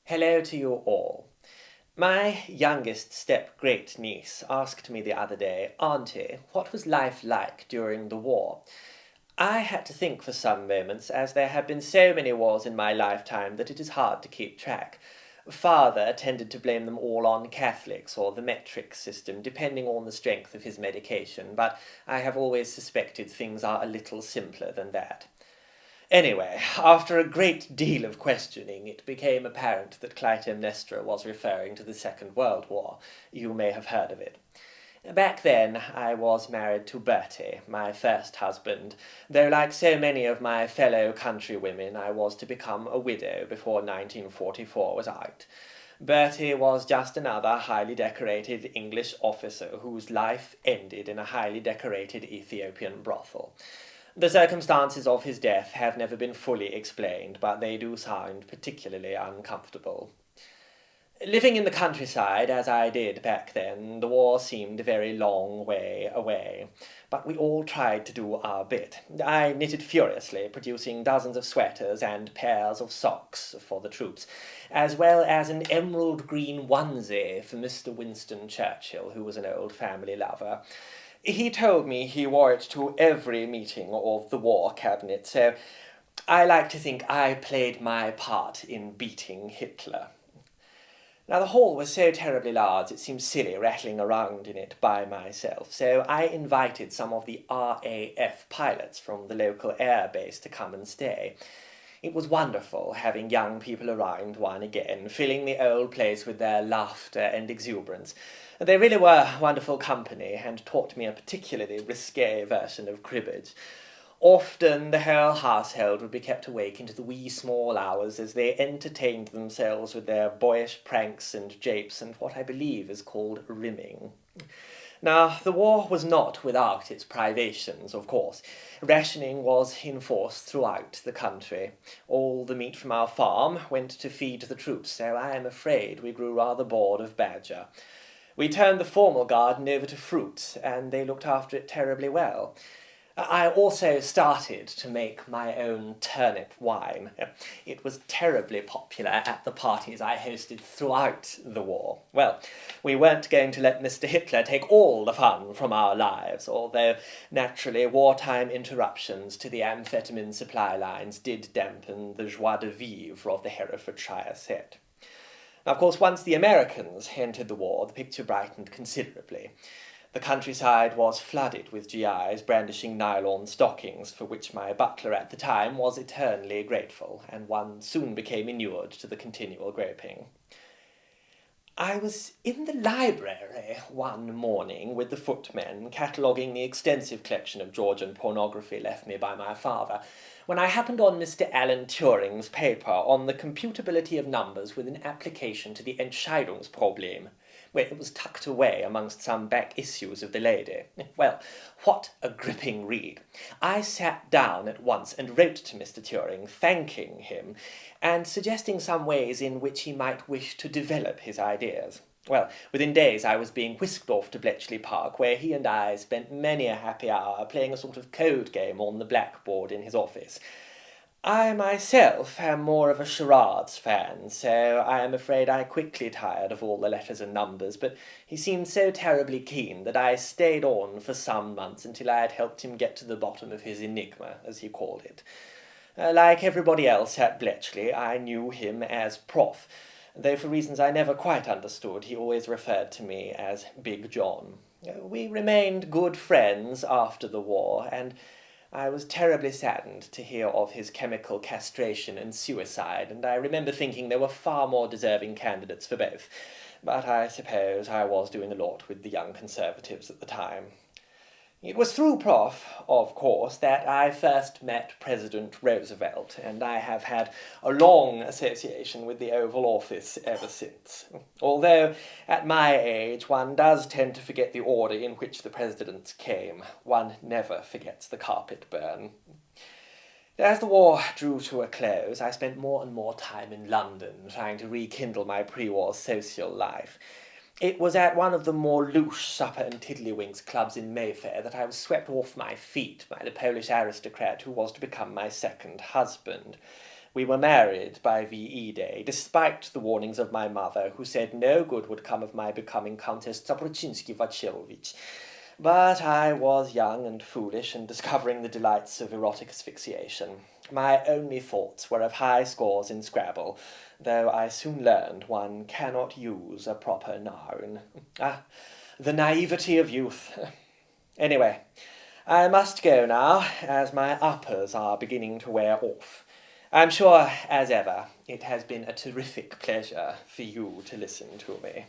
Hello to you all. My youngest step-great-niece asked me the other day, "Auntie, what was life like during the war?" I had to think for some moments, as there have been so many wars in my lifetime that it is hard to keep track. Father tended to blame them all on Catholics or the metric system, depending on the strength of his medication, but I have always suspected things are a little simpler than that. Anyway, after a great deal of questioning, it became apparent that Clytemnestra was referring to the Second World War. You may have heard of it. Back then, I was married to Bertie, my first husband, though like so many of my fellow countrywomen, I was to become a widow before 1944 was out. Bertie was just another highly decorated English officer whose life ended in a highly decorated Ethiopian brothel. The circumstances of his death have never been fully explained, but they do sound particularly uncomfortable. Living in the countryside, as I did back then, the war seemed a very long way away, but we all tried to do our bit. I knitted furiously, producing dozens of sweaters and pairs of socks for the troops, as well as an emerald green onesie for Mr. Winston Churchill, who was an old family lover. He told me he wore it to every meeting of the war cabinet, so I like to think I played my part in beating Hitler. Now, the hall was so terribly large it seemed silly rattling around in it by myself, so I invited some of the RAF pilots from the local air base to come and stay. It was wonderful having young people around one again, filling the old place with their laughter and exuberance. They really were wonderful company, and taught me a particularly risque version of cribbage. Often the whole household would be kept awake into the wee small hours as they entertained themselves with their boyish pranks and japes and what I believe is called rimming. Now, the war was not without its privations, of course. Rationing was enforced throughout the country. All the meat from our farm went to feed the troops, so I am afraid we grew rather bored of badger. We turned the formal garden over to fruit, and they looked after it terribly well. I also started to make my own turnip wine. It was terribly popular at the parties I hosted throughout the war. Well, we weren't going to let Mr. Hitler take all the fun from our lives, although naturally wartime interruptions to the amphetamine supply lines did dampen the joie de vivre of the Herefordshire set. Now, of course, once the Americans entered the war, the picture brightened considerably. The countryside was flooded with GIs brandishing nylon stockings, for which my butler at the time was eternally grateful, and one soon became inured to the continual groping. I was in the library one morning with the footmen, cataloguing the extensive collection of Georgian pornography left me by my father, when I happened on Mr. Alan Turing's paper on the computability of numbers with an application to the Entscheidungsproblem, where it was tucked away amongst some back issues of the Lady. Well, what a gripping read. I sat down at once and wrote to Mr. Turing, thanking him, and suggesting some ways in which he might wish to develop his ideas. Well, within days I was being whisked off to Bletchley Park, where he and I spent many a happy hour playing a sort of code game on the blackboard in his office. I myself am more of a charades fan, so I am afraid I quickly tired of all the letters and numbers, but he seemed so terribly keen that I stayed on for some months until I had helped him get to the bottom of his enigma, as he called it. Like everybody else at Bletchley, I knew him as Prof, though for reasons I never quite understood, he always referred to me as Big John. We remained good friends after the war, and I was terribly saddened to hear of his chemical castration and suicide, and I remember thinking there were far more deserving candidates for both, but I suppose I was doing a lot with the young Conservatives at the time. It was through Prof, of course, that I first met President Roosevelt, and I have had a long association with the Oval Office ever since. Although, at my age, one does tend to forget the order in which the presidents came. One never forgets the carpet burn. As the war drew to a close, I spent more and more time in London, trying to rekindle my pre-war social life. It was at one of the more louche supper and tiddlywinks clubs in Mayfair that I was swept off my feet by the Polish aristocrat who was to become my second husband. We were married by VE Day, despite the warnings of my mother, who said no good would come of my becoming Countess Zaporozhinsky-Vachilovich. But I was young and foolish and discovering the delights of erotic asphyxiation. My only thoughts were of high scores in Scrabble, though I soon learned one cannot use a proper noun. Ah, the naivety of youth. Anyway, I must go now, as my uppers are beginning to wear off. I'm sure, as ever, it has been a terrific pleasure for you to listen to me.